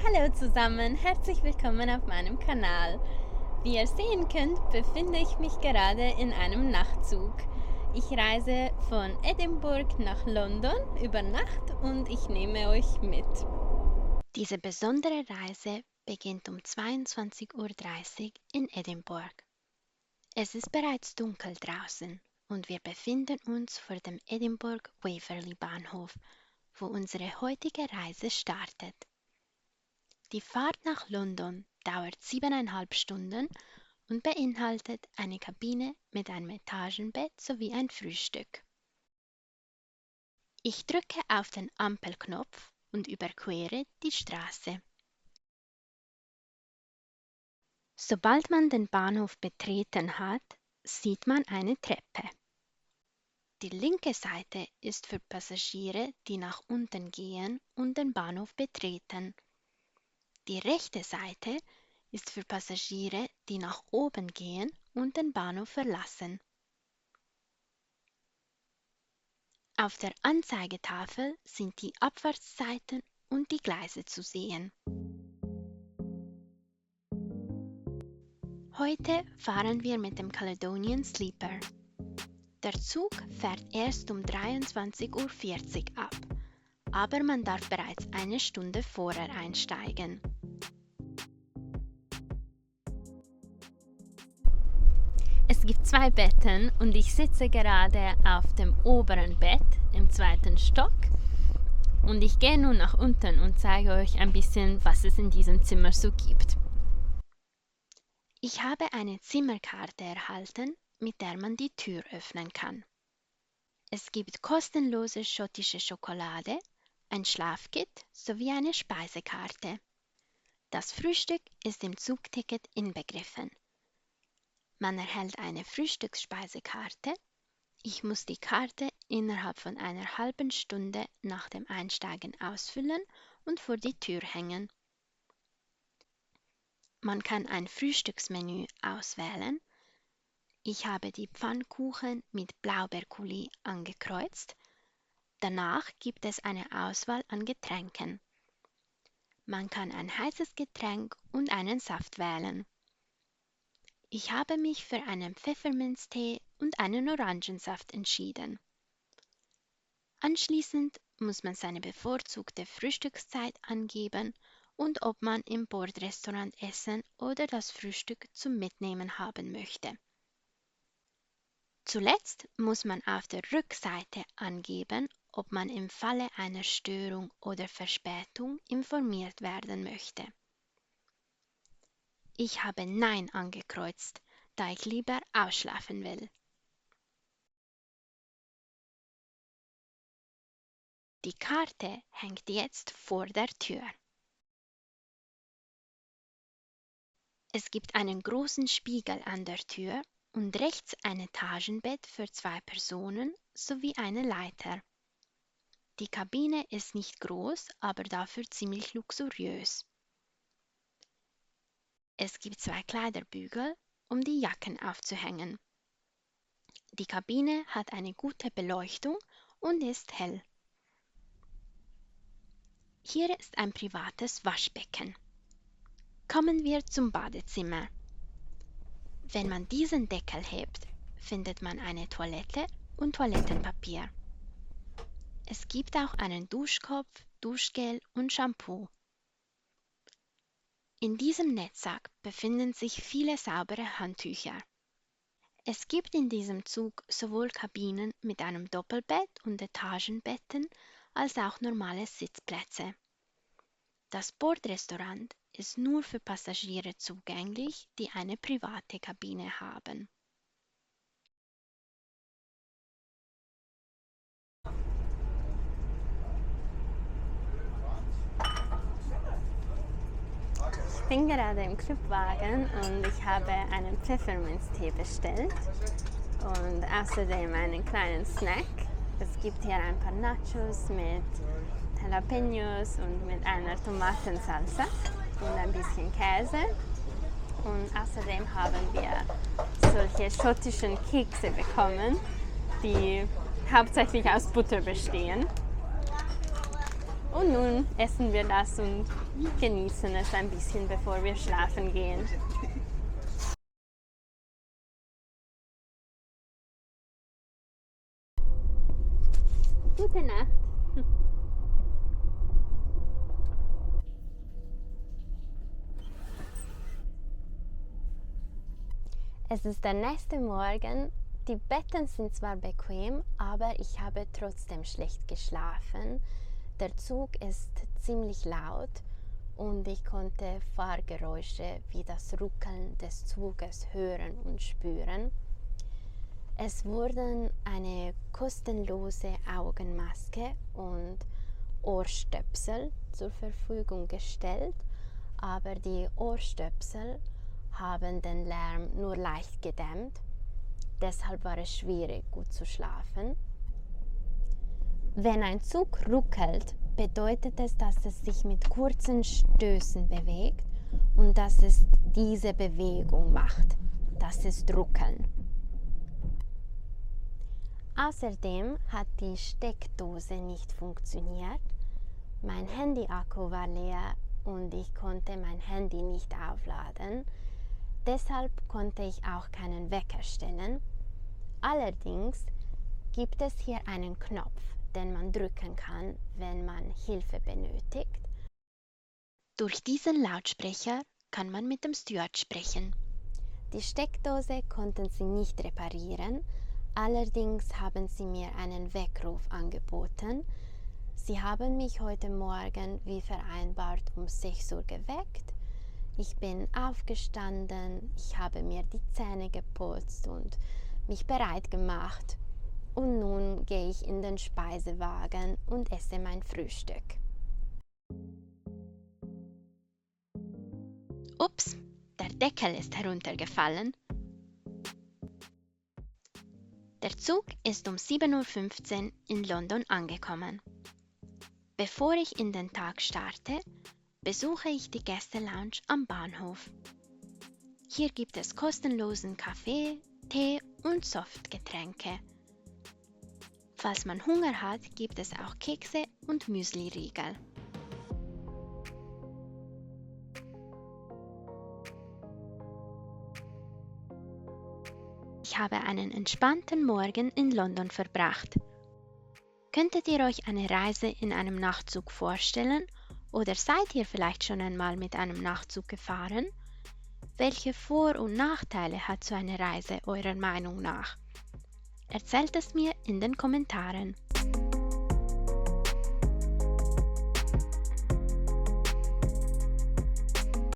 Hallo zusammen, herzlich willkommen auf meinem Kanal. Wie ihr sehen könnt, befinde ich mich gerade in einem Nachtzug. Ich reise von Edinburgh nach London über Nacht und ich nehme euch mit. Diese besondere Reise beginnt um 22:30 Uhr in Edinburgh. Es ist bereits dunkel draußen und wir befinden uns vor dem Edinburgh Waverley Bahnhof, wo unsere heutige Reise startet. Die Fahrt nach London dauert 7,5 Stunden und beinhaltet eine Kabine mit einem Etagenbett sowie ein Frühstück. Ich drücke auf den Ampelknopf und überquere die Straße. Sobald man den Bahnhof betreten hat, sieht man eine Treppe. Die linke Seite ist für Passagiere, die nach unten gehen und den Bahnhof betreten. Die rechte Seite ist für Passagiere, die nach oben gehen und den Bahnhof verlassen. Auf der Anzeigetafel sind die Abfahrtszeiten und die Gleise zu sehen. Heute fahren wir mit dem Caledonian Sleeper. Der Zug fährt erst um 23:40 Uhr ab, aber man darf bereits eine Stunde vorher einsteigen. Es gibt 2 Betten und ich sitze gerade auf dem oberen Bett im 2. Stock und ich gehe nun nach unten und zeige euch ein bisschen, was es in diesem Zimmer so gibt. Ich habe eine Zimmerkarte erhalten, mit der man die Tür öffnen kann. Es gibt kostenlose schottische Schokolade, ein Schlafkit sowie eine Speisekarte. Das Frühstück ist im Zugticket inbegriffen. Man erhält eine Frühstücksspeisekarte. Ich muss die Karte innerhalb von einer halben Stunde nach dem Einsteigen ausfüllen und vor die Tür hängen. Man kann ein Frühstücksmenü auswählen. Ich habe die Pfannkuchen mit Blaubeercoulis angekreuzt. Danach gibt es eine Auswahl an Getränken. Man kann ein heißes Getränk und einen Saft wählen. Ich habe mich für einen Pfefferminztee und einen Orangensaft entschieden. Anschließend muss man seine bevorzugte Frühstückszeit angeben und ob man im Bordrestaurant essen oder das Frühstück zum Mitnehmen haben möchte. Zuletzt muss man auf der Rückseite angeben, ob man im Falle einer Störung oder Verspätung informiert werden möchte. Ich habe Nein angekreuzt, da ich lieber ausschlafen will. Die Karte hängt jetzt vor der Tür. Es gibt einen großen Spiegel an der Tür und rechts ein Etagenbett für 2 Personen sowie eine Leiter. Die Kabine ist nicht groß, aber dafür ziemlich luxuriös. Es gibt 2 Kleiderbügel, um die Jacken aufzuhängen. Die Kabine hat eine gute Beleuchtung und ist hell. Hier ist ein privates Waschbecken. Kommen wir zum Badezimmer. Wenn man diesen Deckel hebt, findet man eine Toilette und Toilettenpapier. Es gibt auch einen Duschkopf, Duschgel und Shampoo. In diesem Netzsack befinden sich viele saubere Handtücher. Es gibt in diesem Zug sowohl Kabinen mit einem Doppelbett und Etagenbetten als auch normale Sitzplätze. Das Bordrestaurant ist nur für Passagiere zugänglich, die eine private Kabine haben. Ich bin gerade im Clubwagen und ich habe einen Pfefferminztee bestellt und außerdem einen kleinen Snack. Es gibt hier ein paar Nachos mit Jalapenos und mit einer Tomatensalsa und ein bisschen Käse. Und außerdem haben wir solche schottischen Kekse bekommen, die hauptsächlich aus Butter bestehen. Und nun essen wir das und genießen es ein bisschen, bevor wir schlafen gehen. Gute Nacht. Es ist der nächste Morgen. Die Betten sind zwar bequem, aber ich habe trotzdem schlecht geschlafen. Der Zug ist ziemlich laut und ich konnte Fahrgeräusche wie das Ruckeln des Zuges hören und spüren. Es wurden eine kostenlose Augenmaske und Ohrstöpsel zur Verfügung gestellt, aber die Ohrstöpsel haben den Lärm nur leicht gedämmt. Deshalb war es schwierig, gut zu schlafen. Wenn ein Zug ruckelt, bedeutet es, dass es sich mit kurzen Stößen bewegt und dass es diese Bewegung macht. Das ist Ruckeln. Außerdem hat die Steckdose nicht funktioniert. Mein Handy-Akku war leer und ich konnte mein Handy nicht aufladen. Deshalb konnte ich auch keinen Wecker stellen. Allerdings gibt es hier einen Knopf, den man drücken kann, wenn man Hilfe benötigt. Durch diesen Lautsprecher kann man mit dem Steward sprechen. Die Steckdose konnten sie nicht reparieren, allerdings haben sie mir einen Weckruf angeboten. Sie haben mich heute Morgen wie vereinbart um 6 Uhr geweckt. Ich bin aufgestanden, ich habe mir die Zähne geputzt und mich bereit gemacht. Und nun gehe ich in den Speisewagen und esse mein Frühstück. Ups, der Deckel ist heruntergefallen. Der Zug ist um 7:15 Uhr in London angekommen. Bevor ich in den Tag starte, besuche ich die Gäste-Lounge am Bahnhof. Hier gibt es kostenlosen Kaffee, Tee und Softgetränke. Falls man Hunger hat, gibt es auch Kekse und Müsli-Riegel. Ich habe einen entspannten Morgen in London verbracht. Könntet ihr euch eine Reise in einem Nachtzug vorstellen oder seid ihr vielleicht schon einmal mit einem Nachtzug gefahren? Welche Vor- und Nachteile hat so eine Reise eurer Meinung nach? Erzählt es mir in den Kommentaren.